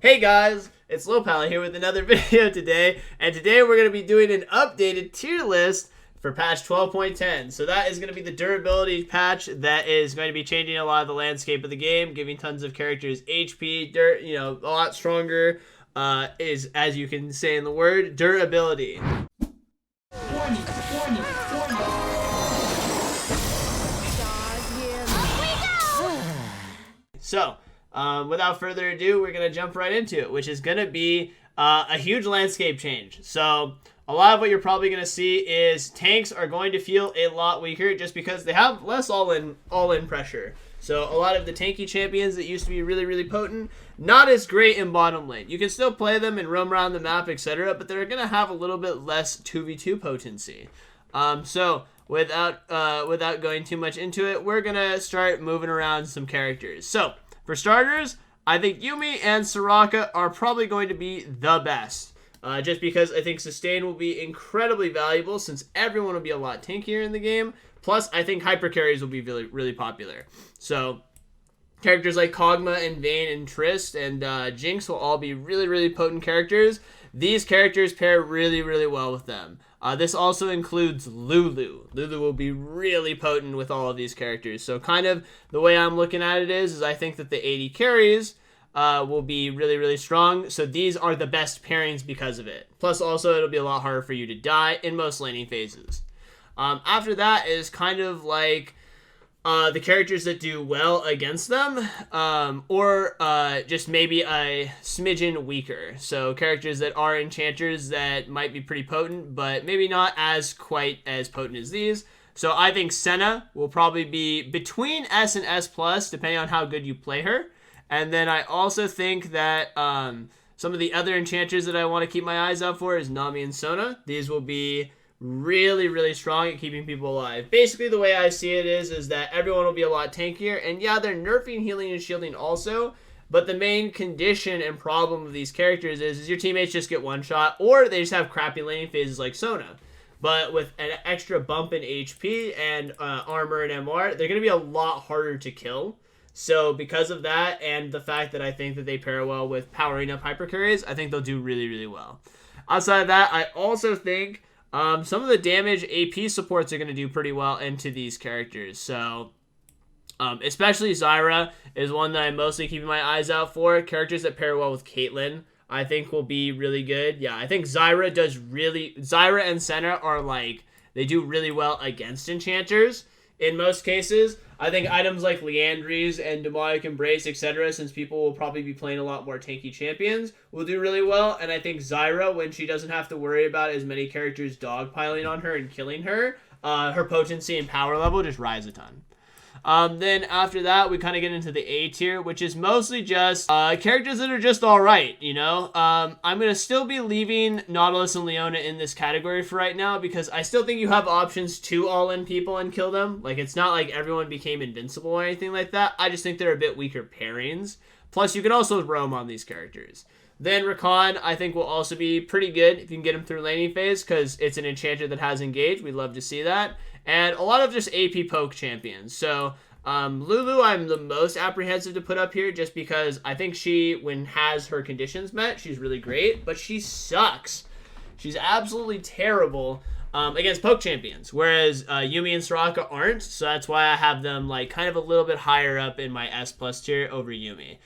Hey guys, it's Lohpally here with another video today, and today we're going to be doing an updated tier list for patch 12.10. So that is going to be the durability patch that is going to be changing a lot of the landscape of the game, giving tons of characters HP, a lot stronger, is, as you can say in the word, durability. Warning. So, without further ado, we're going to jump right into it, which is going to be a huge landscape change. So, a lot of what you're probably going to see is tanks are going to feel a lot weaker just because they have less all-in pressure. So, a lot of the tanky champions that used to be really, really potent, not as great in bottom lane. You can still play them and roam around the map, etc., but they're going to have a little bit less 2v2 potency. Without going too much into it, we're going to start moving around some characters. So, for starters, I think Yuumi and Soraka are probably going to be the best. Just because I think Sustain will be incredibly valuable since everyone will be a lot tankier in the game. Plus, I think hyper carries will be really, really popular. So, characters like Kog'Maw and Vayne and Trist and Jinx will all be really, really potent characters. These characters pair really, really well with them. This also includes Lulu. Lulu will be really potent with all of these characters. So kind of the way I'm looking at it is I think that the AD carries will be really, really strong. So these are the best pairings because of it. Plus also it'll be a lot harder for you to die in most laning phases. After that is kind of like the characters that do well against them, or just maybe a smidgen weaker. So characters that are enchanters that might be pretty potent, but maybe not as quite as potent as these. So I think Senna will probably be between S and S+, depending on how good you play her. And then I also think that some of the other enchanters that I want to keep my eyes out for is Nami and Sona. These will be really, really strong at keeping people alive. Basically, the way I see it is that everyone will be a lot tankier, and yeah, they're nerfing healing and shielding also, but the main condition and problem of these characters is your teammates just get one shot, or they just have crappy laning phases like Sona. But with an extra bump in HP and armor and MR, they're going to be a lot harder to kill. So because of that, and the fact that I think that they pair well with powering up hyper carries, I think they'll do really, really well. Outside of that, I also think some of the damage AP supports are going to do pretty well into these characters. So, especially Zyra is one that I'm mostly keeping my eyes out for. Characters that pair well with Caitlyn, I think will be really good. Yeah, I think Zyra and Senna are like, they do really well against enchanters in most cases. I think items like Liandry's and Demonic Embrace, etc., since people will probably be playing a lot more tanky champions, will do really well. And I think Zyra, when she doesn't have to worry about as many characters dogpiling on her and killing her, her potency and power level just rise a ton. Then after that, we kind of get into the A tier, which is mostly just characters that are just alright, you know? I'm going to still be leaving Nautilus and Leona in this category for right now because I still think you have options to all-in people and kill them. Like, it's not like everyone became invincible or anything like that. I just think they're a bit weaker pairings. Plus, you can also roam on these characters. Then Rakan, I think, will also be pretty good if you can get him through laning phase because it's an enchanter that has engaged. We'd love to see that. And a lot of just AP poke champions. So, Lulu, I'm the most apprehensive to put up here just because I think she, when has her conditions met, she's really great, but she sucks. She's absolutely terrible against poke champions, whereas Yuumi and Soraka aren't, so that's why I have them like kind of a little bit higher up in my S+ tier over Yuumi.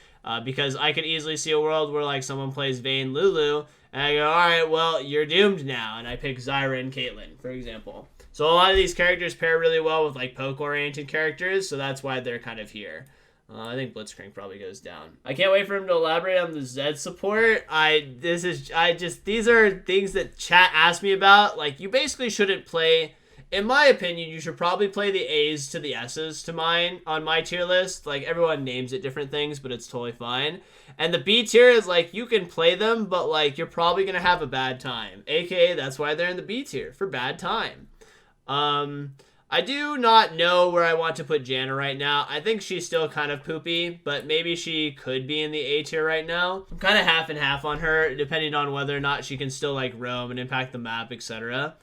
Because I could easily see a world where like someone plays Vayne Lulu, and I go, alright, well, you're doomed now, and I pick Zyra and Caitlyn, for example. So a lot of these characters pair really well with like poke-oriented characters, so that's why they're kind of here. I think Blitzcrank probably goes down. I can't wait for him to elaborate on the Zed support. These are things that chat asked me about. Like, you basically shouldn't play, in my opinion, you should probably play the A's to the S's to mine on my tier list. Like, everyone names it different things, but it's totally fine. And the B tier is like, you can play them, but like, you're probably going to have a bad time. AKA, that's why they're in the B tier, for bad time. I do not know where I want to put Janna right now. I think she's still kind of poopy, but maybe she could be in the A tier right now. I'm kind of half and half on her, depending on whether or not she can still like roam and impact the map, etc.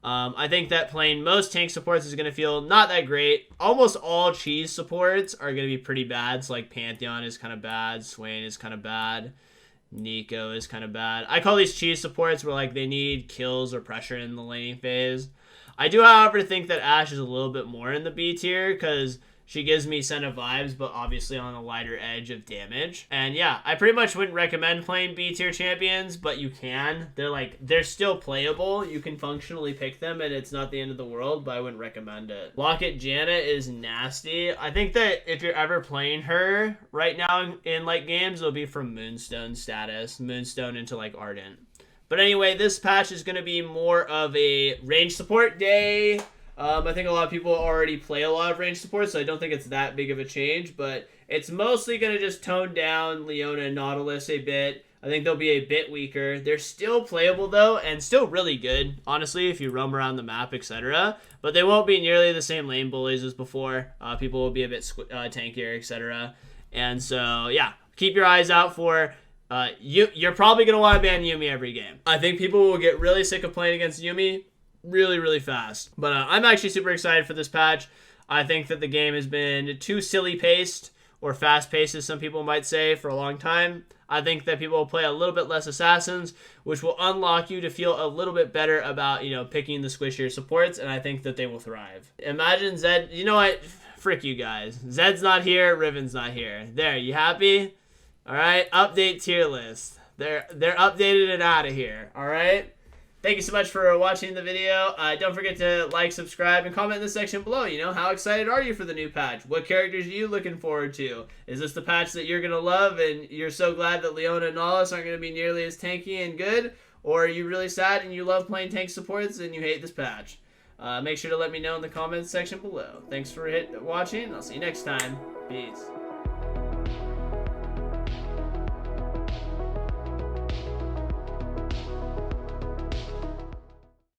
I think that playing most tank supports is going to feel not that great. Almost all cheese supports are going to be pretty bad. So like Pantheon is kind of bad. Swain is kind of bad. Nico is kind of bad. I call these cheese supports where like they need kills or pressure in the laning phase. I do, however, think that Ashe is a little bit more in the B tier because she gives me Senna vibes, but obviously on a lighter edge of damage. And yeah, I pretty much wouldn't recommend playing B tier champions, but you can. They're still playable. You can functionally pick them, and it's not the end of the world, but I wouldn't recommend it. Locket Janna is nasty. I think that if you're ever playing her right now in like games, it'll be from Moonstone status. Moonstone into like Ardent. But anyway, this patch is going to be more of a range support day. I think a lot of people already play a lot of range support, so I don't think it's that big of a change, but it's mostly going to just tone down Leona and Nautilus a bit. I think they'll be a bit weaker. They're still playable, though, and still really good, honestly, if you roam around the map, etc. But they won't be nearly the same lane bullies as before. People will be a bit tankier, etc. And so, yeah, keep your eyes out for... You're probably going to want to ban Yuumi every game. I think people will get really sick of playing against Yuumi really fast. But I'm actually super excited for this patch. I think that the game has been too silly paced, or fast paced as some people might say, for a long time. I think that people will play a little bit less assassins, which will unlock you to feel a little bit better about, you know, picking the squishier supports, and I think that they will thrive. Imagine Zed, you know what? Frick you guys. Zed's not here, Riven's not here. There, you happy? Alright, update tier list. They're updated and out of here, alright? Thank you so much for watching the video. Don't forget to like, subscribe, and comment in the section below. You know, how excited are you for the new patch? What characters are you looking forward to? Is this the patch that you're going to love and you're so glad that Leona and Nautilus aren't going to be nearly as tanky and good? Or are you really sad and you love playing tank supports and you hate this patch? Make sure to let me know in the comments section below. Thanks for watching. I'll see you next time. Peace.